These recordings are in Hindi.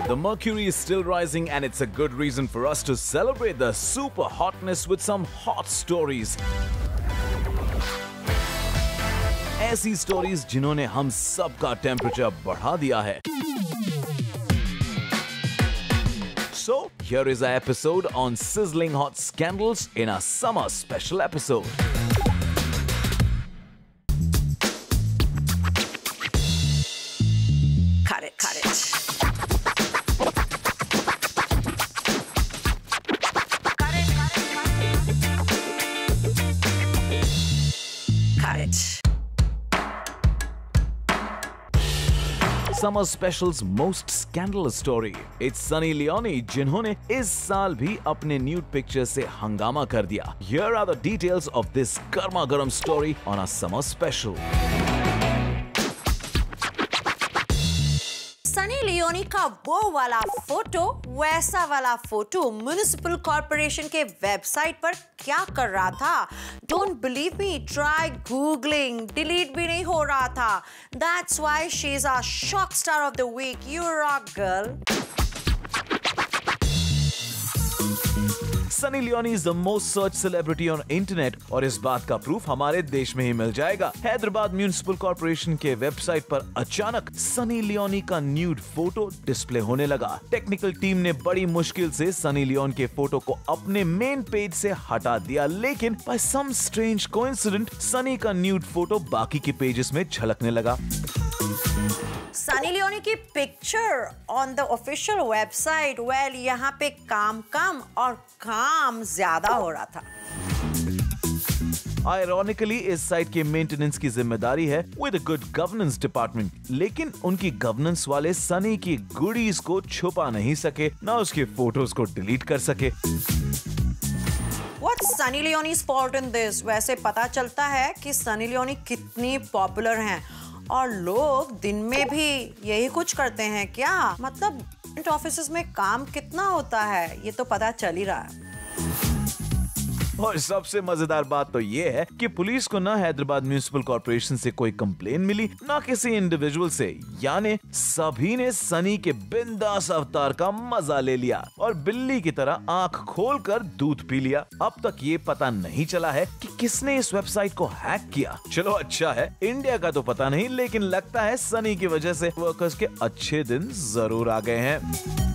The mercury is still rising and it's a good reason for us to celebrate the super hotness with some hot stories. ऐसी स्टोरीज जिन्होंने हम सबका टेम्परेचर बढ़ा दिया है. So, here is our episode on sizzling hot scandals in our summer special episode. Cut it. Cut it. Summer Special's most scandalous story. It's Sunny Leone जिन्होंने इस साल भी अपने nude picture से हंगामा कर दिया. Here are the details of this गर्मा-गर्म story on our Summer Special. Sunny Leone का वो वाला फोटो, वैसा वाला फोटो म्युनिसिपल कॉर्पोरेशन के वेबसाइट पर क्या कर रहा था? Don't believe me, try googling. Delete भी नहीं हो रहा था. That's why she is a shock star of the week. You rock girl. Sunny Leone is the most searched celebrity on internet और इस बात का प्रूफ हमारे देश में ही मिल जाएगा. हैदराबाद म्युनिसिपल कॉर्पोरेशन के वेबसाइट पर अचानक सनी लियोनी का न्यूड फोटो डिस्प्ले होने लगा. टेक्निकल टीम ने बड़ी मुश्किल से सनी लियोन के फोटो को अपने मेन पेज से हटा दिया, लेकिन by some strange coincident Sunny का न्यूड फोटो बाकी के पेजेस में झलकने लगा. सनी लियोनी की picture on the official website. Well, यहाँ पे काम कम और काम ज्यादा हो रहा था. आयरॉनिकली इस साइट के मेंटेनेंस की जिम्मेदारी है with a good governance department, लेकिन उनकी गवर्नेंस वाले सनी की गुडीज को छुपा नहीं सके, ना उसके फोटोज को डिलीट कर सके. What's Sunny Leone's fault in this? वैसे पता चलता है कि सनी लियोनी कितनी पॉपुलर हैं और लोग दिन में भी यही कुछ करते हैं क्या? मतलब ऑफिसेस में काम कितना होता है ये तो पता चल ही रहा है. और सबसे मजेदार बात तो ये है कि पुलिस को ना हैदराबाद म्युनिसिपल कॉर्पोरेशन से कोई कंप्लेन मिली, ना किसी इंडिविजुअल से. यानी सभी ने सनी के बिंदास अवतार का मजा ले लिया और बिल्ली की तरह आंख खोलकर दूध पी लिया. अब तक ये पता नहीं चला है कि किसने इस वेबसाइट को हैक किया. चलो अच्छा है, इंडिया का तो पता नहीं, लेकिन लगता है सनी की वजह से वर्कर्स के अच्छे दिन जरूर आ गए हैं.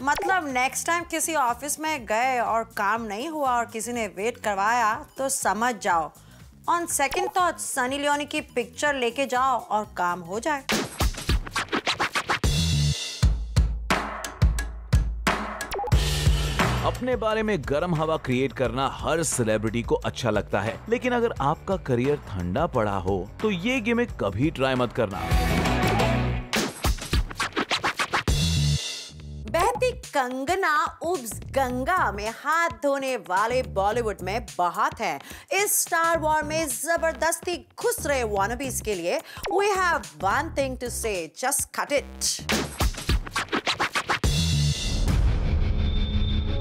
मतलब नेक्स्ट टाइम किसी ऑफिस में गए और काम नहीं हुआ और किसी ने वेट करवाया तो समझ जाओ, on second thought Sunny Leone की पिक्चर लेके जाओ और काम हो जाए. अपने बारे में गर्म हवा क्रिएट करना हर सेलिब्रिटी को अच्छा लगता है, लेकिन अगर आपका करियर ठंडा पड़ा हो तो ये गिमिक कभी ट्राई मत करना. बहती कंगना उब्स गंगा में हाथ धोने वाले बॉलीवुड में बहुत है. इस स्टार वॉर में जबरदस्ती घुस रहे वानबीज के लिए we have one thing to say, just cut it.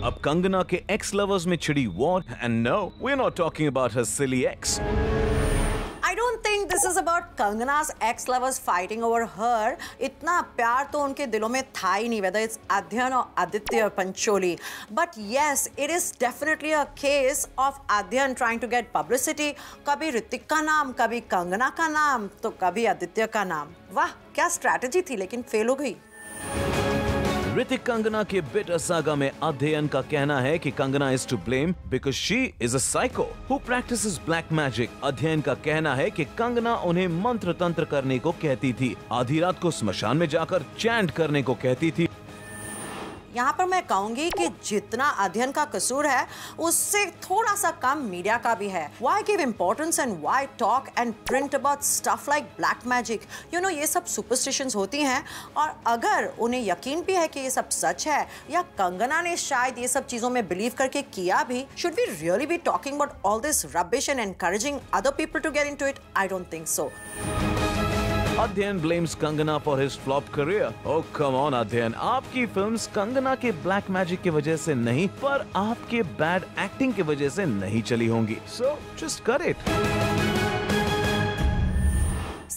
अब कंगना के एक्स लवर्स में छिड़ी war, and no, we are not talking about her silly ex. I don't think this is about Kangana's ex-lovers fighting over her. इतना प्यार तो उनके दिलों में था ही नहीं, whether it's Adhyan or Aditya Pancholi. But yes, it is definitely a case of Adhyan trying to get publicity. कभी ऋतिक का नाम, कभी कंगना का नाम, तो कभी आदित्य का नाम. वाह, क्या स्ट्रैटेजी थी, लेकिन फेल हो गई. ऋतिक कंगना के बिटर सागा में अध्ययन का कहना है कि Kangana is to blame because she is a psycho who practises black magic. Adhyayan का कहना है कि कंगना उन्हें मंत्र तंत्र करने को कहती थी, आधी रात को स्मशान में जाकर चैंट करने को कहती थी. यहाँ पर मैं कहूंगी कि जितना अध्ययन का कसूर है उससे थोड़ा सा कम मीडिया का भी है. Why give importance and why talk and print about stuff like black magic? You know, ये सब सुपरस्टिशंस होती हैं और अगर उन्हें यकीन भी है कि ये सब सच है या कंगना ने शायद ये सब चीजों में बिलीव करके किया भी, should we really be talking about all this rubbish and encouraging other people to get into it? I don't think so. Adhyan blames Kangana for his flop career. Oh come on Adhyan, आपकी फिल्म्स कंगना के ब्लैक मैजिक की वजह से नहीं पर आपके बैड एक्टिंग की वजह से नहीं चली होंगी. So just cut it.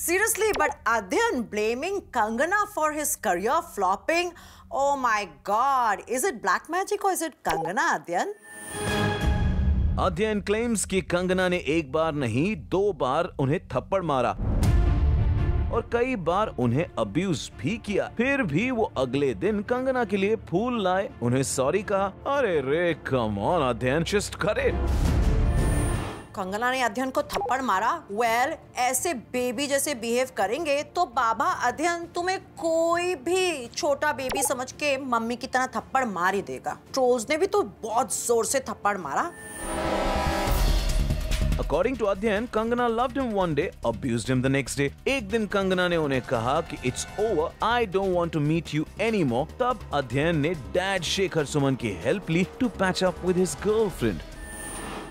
Seriously, but Adhyan blaming Kangana for his career flopping? Oh my God, is it black magic or is it Kangana, Adhyan? अध्ययन क्लेम्स कि कंगना ने एक बार नहीं 2 बार उन्हें थप्पड़ मारा और कई बार उन्हें अब्यूज भी किया। फिर भी वो अगले दिन कंगना के लिए फूल लाए, उन्हें सॉरी कहा। अरे रे कम ऑन अध्ययन, जस्ट कर इट। कंगना ने अध्ययन को थप्पड़ मारा? वेल, ऐसे बेबी जैसे बिहेव करेंगे तो बाबा अध्ययन तुम्हें कोई भी छोटा बेबी समझ के मम्मी की तरह थप्पड़ मार ही देगा। ट्रोल्स ने भी तो बहुत जोर से थप्पड़ मारा। According to अध्ययन, Kangana loved him one day, abused him the next day. एक दिन कंगना ने उन्हें कहा कि it's over, I don't want to meet you anymore. तब अध्ययन ने डैड शेखर सुमन की हेल्प ली to patch up with his girlfriend.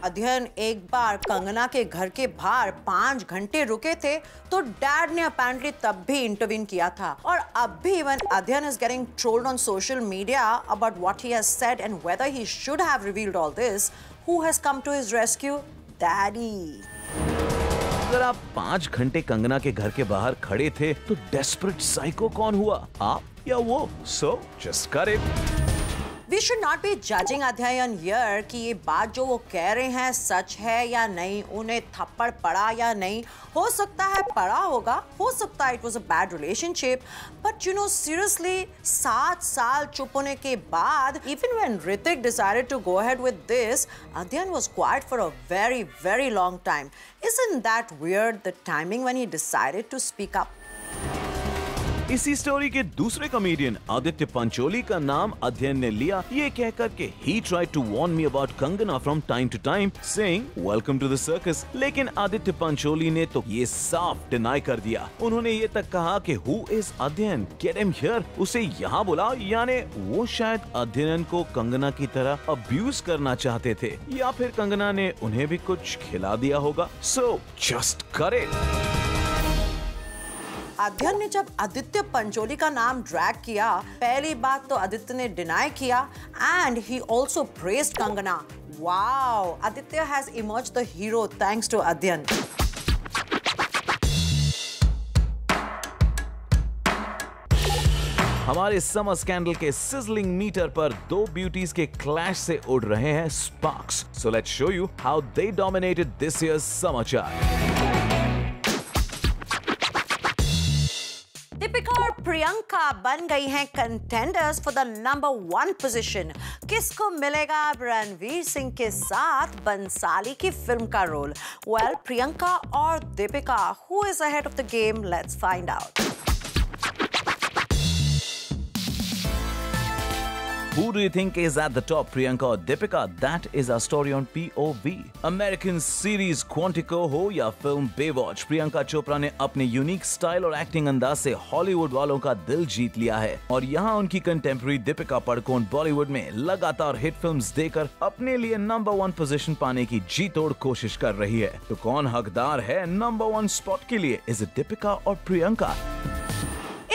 अध्ययन एक बार कंगना के घर के बाहर 5 घंटे रुके थे तो डैड ने अपेरेंटली तब भी इंटरवीन किया था। और अब भी when अध्ययन is getting trolled on social media about what he has said and whether he should have revealed all this, who has come to his rescue? Daddy. अगर आप 5 घंटे कंगना के घर के बाहर खड़े थे तो डेस्परेट साइको कौन हुआ, आप या वो? So just cut it. We should not be judging अध्ययन here कि ये बात जो वो कह रहे हैं सच है या नहीं, उन्हें थप्पड़ पड़ा या नहीं। हो सकता है पड़ा होगा, हो सकता है it was a bad relationship, but you know seriously 7 साल चुप होने के बाद even when Hrithik decided to go ahead with this, अध्ययन was quiet for a very very long time. Isn't that weird, the timing when he decided to speak up? इसी स्टोरी के दूसरे कॉमेडियन आदित्य पंचोली का नाम अध्ययन ने लिया, ये कहकर के he tried to warn me about Kangana from time to time, saying welcome to the circus. लेकिन आदित्य पंचोली ने तो ये साफ डिनाई कर दिया। उन्होंने ये तक कहा कि who is अध्ययन, get him here, उसे यहाँ बुला। यानी वो शायद अध्ययन को कंगना की तरह अब्यूज करना चाहते थे या फिर कंगना ने उन्हें भी कुछ खिला दिया होगा। So just cut it. अध्ययन ने जब आदित्य पंचोली का नाम ड्रैग किया, पहली बात तो आदित्य ने डिनाई किया and he also praised Kangana. Wow, Aditya has emerged the hero thanks to Adhyayan. हमारे समर स्कैंडल के सिजलिंग मीटर पर 2 ब्यूटीज के क्लैश से उड़ रहे हैं sparks. So let's show you how they dominated this years समाचार। दीपिका और प्रियंका बन गई हैं contenders for the number 1 position. किसको मिलेगा रणवीर सिंह के साथ बंसाली की फिल्म का रोल? वेल, प्रियंका और Deepika, who is ahead of the game? Let's find out. Who do you think is at the top, Priyanka or Deepika? That is our story on POV. American series Quantico हो या फिल्म Baywatch, प्रियंका चोपड़ा ने अपने यूनिक स्टाइल और एक्टिंग अंदाज से हॉलीवुड वालों का दिल जीत लिया है और यहाँ उनकी कंटेम्प्रेरी दीपिका पादुकोण बॉलीवुड में लगातार हिट फिल्म्स देकर अपने लिए नंबर 1 पोजीशन पाने की जी तोड़ कोशिश कर रही है। तो कौन हकदार है नंबर 1 स्पॉट के लिए? इज इट दीपिका और प्रियंका?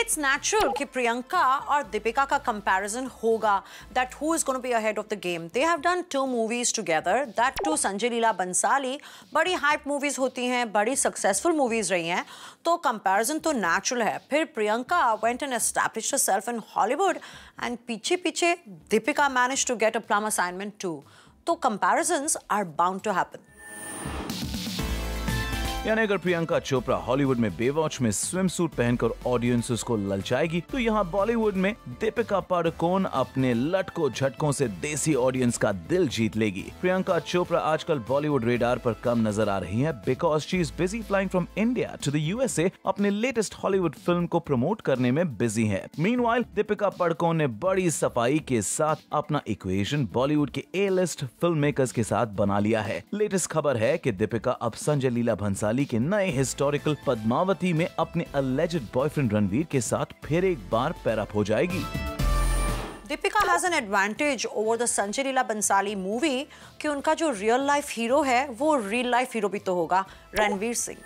It's natural कि प्रियंका और दीपिका का comparison होगा that who is going to be ahead of the game. They have done 2 movies together, that too Sanjay Leela Bhansali. बड़ी hype movies होती हैं, बड़ी successful movies रही हैं, तो comparison तो natural है। फिर Priyanka went and established herself in Hollywood and पीछे पीछे Deepika managed to get a plum assignment too. तो comparisons are bound to happen. यानी अगर प्रियंका चोपड़ा हॉलीवुड में बेवॉच में स्विम सूट पहनकर ऑडियंस उसको ललचाएगी तो यहाँ बॉलीवुड में दीपिका पादुकोण अपने लटकों झटकों से देसी ऑडियंस का दिल जीत लेगी। प्रियंका चोपड़ा आजकल बॉलीवुड रेडार पर कम नजर आ रही है because she is busy flying from India to the USA अपने लेटेस्ट हॉलीवुड फिल्म को प्रमोट करने में बिजी है। मीनवाइल दीपिका पादुकोण ने बड़ी सफाई के साथ अपना इक्वेशन बॉलीवुड के A-लिस्ट फिल्म मेकर्स के साथ बना लिया है। लेटेस्ट खबर है कि दीपिका अब संजय लीला भंसाली के नए हिस्टोरिकल पद्मावती में अपने अलेज्ड बॉयफ्रेंड रणवीर के साथ फिर एक बार पैर अप हो जाएगी। Deepika has an advantage over the Sanjay Leela Bhansali movie कि उनका जो रियल लाइफ हीरो है वो रियल लाइफ हीरो भी तो होगा, रणवीर सिंह।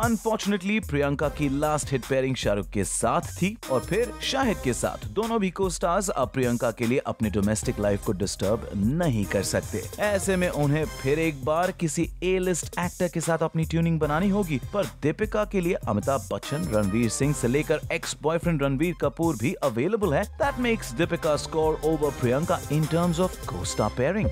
अनफॉर्चुनेटली प्रियंका की लास्ट हिट पेयरिंग शाहरुख के साथ थी और फिर शाहिद के साथ। दोनों भी को स्टार्स अब प्रियंका के लिए अपनी डोमेस्टिक लाइफ को डिस्टर्ब नहीं कर सकते। ऐसे में उन्हें फिर एक बार किसी ए लिस्ट एक्टर के साथ अपनी ट्यूनिंग बनानी होगी। पर दीपिका के लिए अमिताभ बच्चन, रणवीर सिंह से लेकर एक्स बॉयफ्रेंड रणबीर कपूर भी अवेलेबल है। That makes Deepika score over Priyanka in terms of co-star pairing.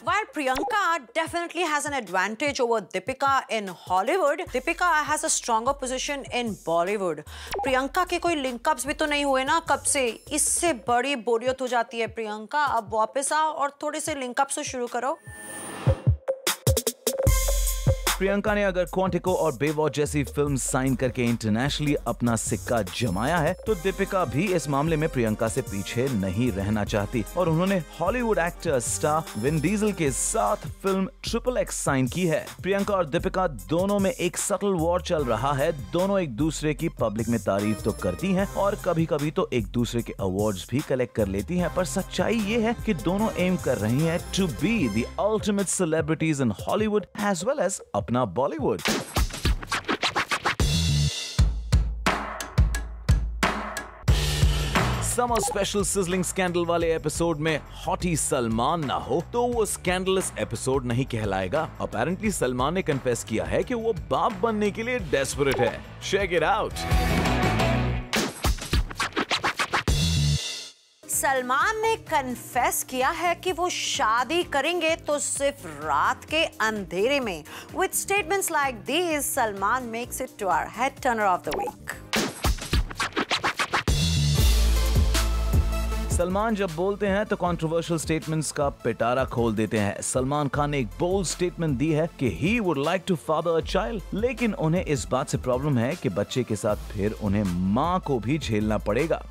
While Priyanka definitely has an advantage over Deepika in Hollywood, Deepika has a stronger position in Bollywood. Priyanka के कोई लिंकअप्स भी तो नहीं हुए ना कब से, इससे बड़ी बोरियत हो जाती है। प्रियंका अब वापस आओ और थोड़े से लिंकअप्स शुरू करो। प्रियंका ने अगर क्वांटिको और बेवॉच जैसी फिल्म साइन करके इंटरनेशनली अपना सिक्का जमाया है तो दीपिका भी इस मामले में प्रियंका से पीछे नहीं रहना चाहती और उन्होंने Hollywood actor star Vin Diesel के साथ फिल्म ट्रिपल एक्स साइन की है। प्रियंका और दीपिका दोनों में एक सटल वॉर चल रहा है। दोनों एक दूसरे की पब्लिक में तारीफ तो करती हैं और कभी कभी तो एक दूसरे के अवार्ड्स भी कलेक्ट कर लेती हैं, पर सच्चाई ये है कि दोनों एम कर रही हैं to be the ultimate celebrities in Hollywood as well as अपना Bollywood. Summer special sizzling scandal वाले एपिसोड में हॉटी सलमान ना हो तो वो स्कैंडलस एपिसोड नहीं कहलाएगा। अपैरेंटली सलमान ने कन्फेस किया है कि वो बाप बनने के लिए डेस्परेट है। Check it out. सलमान ने कन्फेस किया है कि वो शादी करेंगे तो सिर्फ रात के अंधेरे में। With statements like these, Salman makes it to our head turner of the week. Salman जब बोलते हैं तो कंट्रोवर्शियल स्टेटमेंट्स का पिटारा खोल देते हैं। सलमान खान ने एक बोल्ड स्टेटमेंट दी है कि he would like to father a child, लेकिन उन्हें इस बात से प्रॉब्लम है कि बच्चे के साथ फिर उन्हें माँ को भी झेलना पड़ेगा।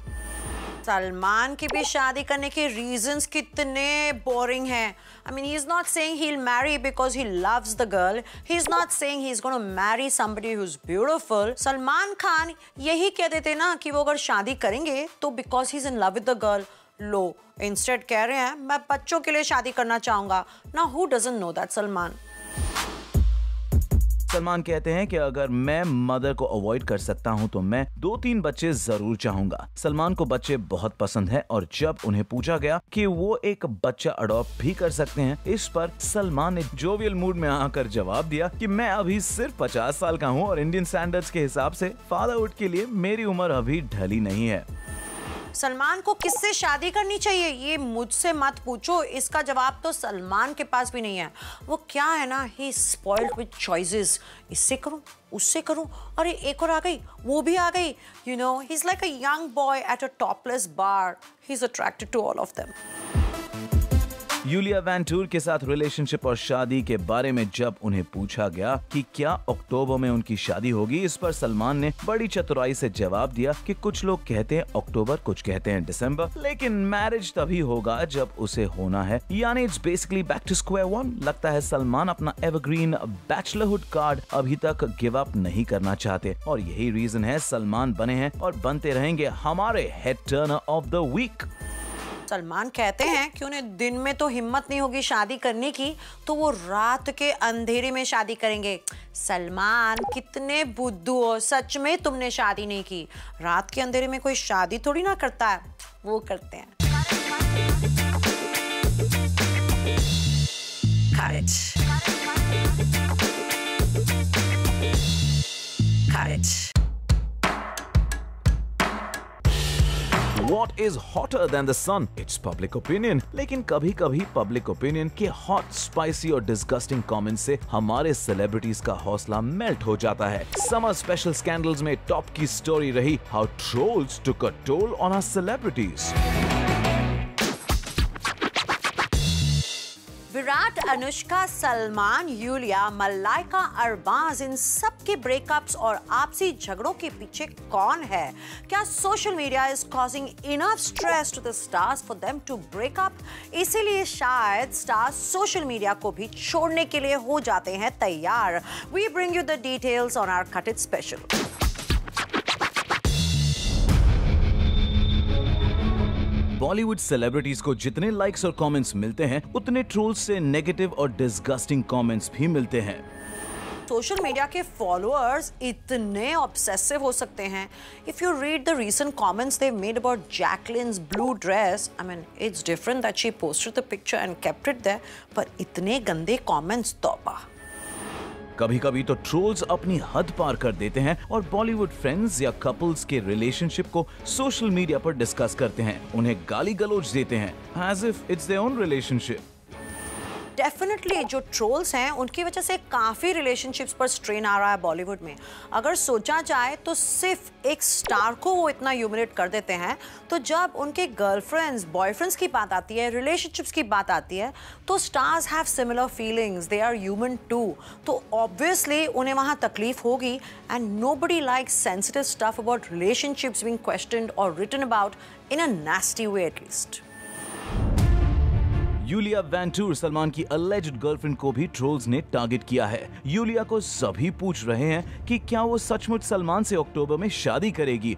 सलमान की भी शादी करने के रीजंस कितने बोरिंग हैं। I mean, he's not saying he'll marry because he loves the girl. He's not saying he's going to marry somebody who's beautiful. Salman Khan यही कह देते ना कि वो अगर शादी करेंगे तो because he's in love with the girl. Low, instead कह रहे हैं मैं बच्चों के लिए शादी करना चाहूंगा। Now who doesn't know that, Salman? Salman कहते हैं कि अगर मैं मदर को अवॉइड कर सकता हूं तो मैं 2-3 बच्चे जरूर चाहूंगा। सलमान को बच्चे बहुत पसंद है और जब उन्हें पूछा गया कि वो एक बच्चा अडॉप्ट भी कर सकते हैं, इस पर सलमान ने जोवियल मूड में आकर जवाब दिया कि मैं अभी सिर्फ 50 साल का हूं और इंडियन स्टैंडर्ड्स के हिसाब से फादरहुड के लिए मेरी उम्र अभी ढली नहीं है। सलमान को किससे शादी करनी चाहिए ये मुझसे मत पूछो, इसका जवाब तो सलमान के पास भी नहीं है। वो क्या है ना, ही स्पॉइल्ड विद चॉइसेस। इससे करूं, उससे करूं, अरे एक और आ गई, वो भी आ गई। You know, he is like a young boy at a topless bar. He is attracted to all of them. Yulia Vantur के साथ रिलेशनशिप और शादी के बारे में जब उन्हें पूछा गया कि क्या अक्टूबर में उनकी शादी होगी, इस पर सलमान ने बड़ी चतुराई से जवाब दिया कि कुछ लोग कहते हैं अक्टूबर, कुछ कहते हैं दिसंबर, लेकिन मैरिज तभी होगा जब उसे होना है। यानी it's basically back to square one. लगता है सलमान अपना एवरग्रीन बैचलरहुड कार्ड अभी तक गिव अप नहीं करना चाहते और यही रीजन है सलमान बने हैं और बनते रहेंगे हमारे head turner of the week. Salman कहते हैं कि उन्हें दिन में तो हिम्मत नहीं होगी शादी करने की, तो वो रात के अंधेरे में शादी करेंगे। सलमान कितने बुद्धू हो, सच में तुमने शादी नहीं की। रात के अंधेरे में कोई शादी थोड़ी ना करता है, वो करते हैं। Courage. Courage. What is hotter than the sun? It's public opinion. लेकिन कभी-कभी public opinion के hot, spicy और disgusting comments से हमारे celebrities का हौसला मेल्ट हो जाता है। Summer special scandals में टॉप की स्टोरी रही how trolls took a toll on our celebrities. Virat, Anushka, Salman, Yulia, Malaika Arbaaz, इन सब के ब्रेकअप्स और आपसी झगड़ों के पीछे कौन है? क्या social media is causing enough stress to the stars for them to break up? इसीलिए शायद स्टार्स सोशल मीडिया को भी छोड़ने के लिए हो जाते हैं तैयार। We bring you the details on our cut it special. Bollywood celebrities को जितने लाइक्स और कमेंट्स मिलते हैं, उतने ट्रोल्स से नेगेटिव और डिस्गस्टिंग कमेंट्स भी मिलते हैं। सोशल मीडिया के फॉलोअर्स इतने ऑब्सेसिव हो सकते हैं. If you read the recent comments they made about Jacqueline's blue dress, I mean it's different that she posted the picture and kept it there, पर इतने गंदे कमेंट्स, तौबा. कभी कभी तो ट्रोल्स अपनी हद पार कर देते हैं और बॉलीवुड फ्रेंड्स या कपल्स के रिलेशनशिप को सोशल मीडिया पर डिस्कस करते हैं, उन्हें गाली गलौज देते हैं as if it's their own relationship. Definitely जो ट्रोल्स हैं उनकी वजह से काफ़ी रिलेशनशिप्स पर स्ट्रेन आ रहा है बॉलीवुड में. अगर सोचा जाए तो सिर्फ एक स्टार को वो इतना ह्यूमिलेट कर देते हैं, तो जब उनके गर्लफ्रेंड्स बॉयफ्रेंड्स की बात आती है, रिलेशनशिप्स की बात आती है, तो stars have similar feelings, they are human too. तो ऑब्वियसली उन्हें वहाँ तकलीफ होगी and nobody likes sensitive stuff about relationships being questioned और written about in a nasty way at least. Yulia Vantur, Salman की अलेज्ड गर्लफ्रेंड को भी ट्रोल्स ने टारगेट किया है. यूलिया को सभी पूछ रहे हैं कि क्या वो सचमुच सलमान से अक्टूबर में शादी करेगी.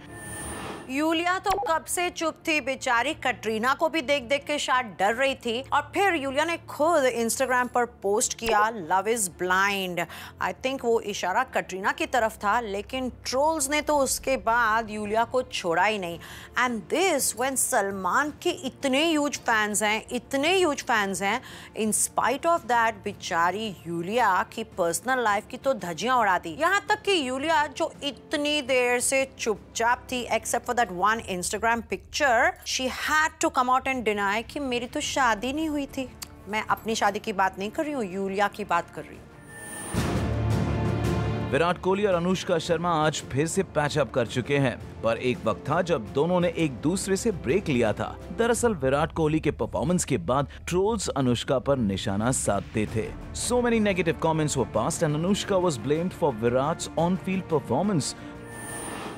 यूलिया तो कब से चुप थी, बेचारी कटरीना को भी देख देख के शायद डर रही थी. और फिर यूलिया ने खुद इंस्टाग्राम पर पोस्ट किया, love is blind. I think वो इशारा कटरीना की तरफ था, लेकिन ट्रोल्स ने तो उसके बाद यूलिया को छोड़ा ही नहीं. एंड दिस व्हेन सलमान के इतने ह्यूज फैंस हैं, इतने ह्यूज फैंस हैं, इन स्पाइट ऑफ दैट बेचारी यूलिया की पर्सनल लाइफ की तो धज्जियां उड़ा दी. यहाँ तक कि यूलिया जो इतनी देर से चुपचाप थी, accept that one Instagram picture, she had to come out and deny कि मेरी तो शादी नहीं हुई थी. मैं अपनी शादी की बात नहीं कर रही हूँ, यूलिया की बात कर रही हूँ. विराट कोहली और अनुष्का शर्मा आज फिर से पैच अप कर चुके हैं, पर एक वक्त था जब दोनों ने एक दूसरे से ब्रेक लिया था. दरअसल विराट कोहली के परफॉर्मेंस के बाद ट्रोल्स अनुष्का पर निशाना साधते थे. So many negative comments were passed and Anushka was blamed for Virat's on-field performance.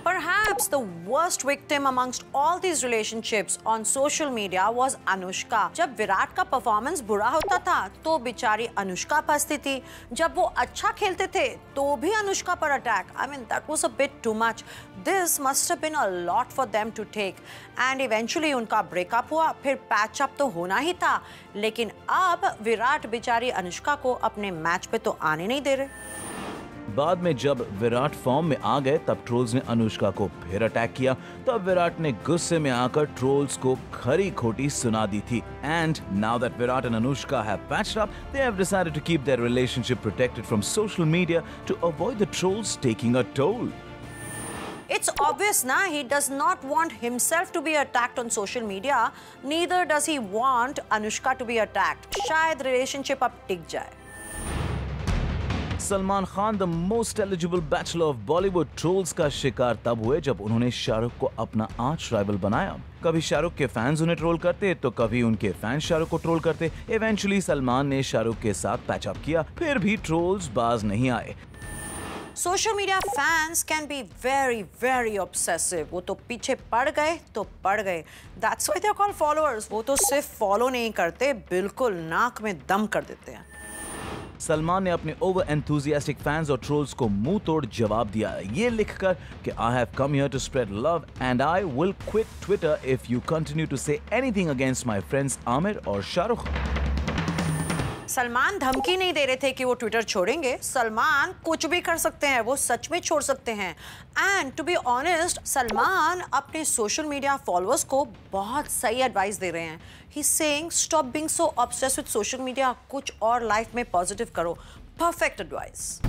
Perhaps the worst victim amongst all these relationships on social media was Anushka. जब विराट का परफॉर्मेंस बुरा होता था तो बेचारी अनुष्का फंसती थी. जब वो अच्छा खेलते थे तो भी अनुष्का पर attack. I mean that was a bit too much. This must have been a lot for them to take. And eventually उनका ब्रेकअप हुआ, फिर पैच अप तो होना ही था. लेकिन अब विराट बेचारी अनुष्का को अपने मैच पे तो आने नहीं दे रहे. बाद में जब विराट फॉर्म में आ गए तब ट्रोल्स ने अनुष्का को फिर अटैक किया. तब विराट ने गुस्से में आकर ट्रोल्स को खरी खोटी सुना दी थी. And now that Virat and Anushka have patched up, they have decided to keep their relationship protected from social media to avoid the trolls taking a toll. It's obvious ना, he does not want himself to be attacked on social media. Neither does he want Anushka to be attacked. शायद रिलेशनशिप अब टिक जाए. Salman Khan, the most eligible bachelor of Bollywood, trolls का शिकार तब हुए जब उन्होंने शाहरुख को अपना आर्च राइवल बनाया. कभी शाहरुख के फैंस उन्हें ट्रोल करते तो कभी उनके फैंस शाहरुख को ट्रोल करते. इवेंचुअली सलमान ने शाहरुख के साथ पैचअप किया, फिर भी ट्रोल्स बाज नहीं आए. Social media fans can be very very obsessive. वो तो पीछे पड़ गए तो पड़ गए. That's why they are called followers. वो तो सिर्फ फॉलो नहीं करते, बिल्कुल नाक में दम कर देते हैं. सलमान ने अपने ओवर एंथुसियास्टिक फैंस और ट्रोल्स को मुंह तोड़ जवाब दिया, ये लिखकर कि I have come here to spread love and I will quit Twitter if you continue to say anything against my friends Aamir और शाहरुख. सलमान धमकी नहीं दे रहे थे कि वो ट्विटर छोड़ेंगे. सलमान कुछ भी कर सकते हैं, वो सच में छोड़ सकते हैं. And to be honest, Salman अपने सोशल मीडिया फॉलोअर्स को बहुत सही एडवाइस दे रहे हैं. He saying stop being so obsessed with social media, कुछ और लाइफ में पॉजिटिव करो. Perfect advice.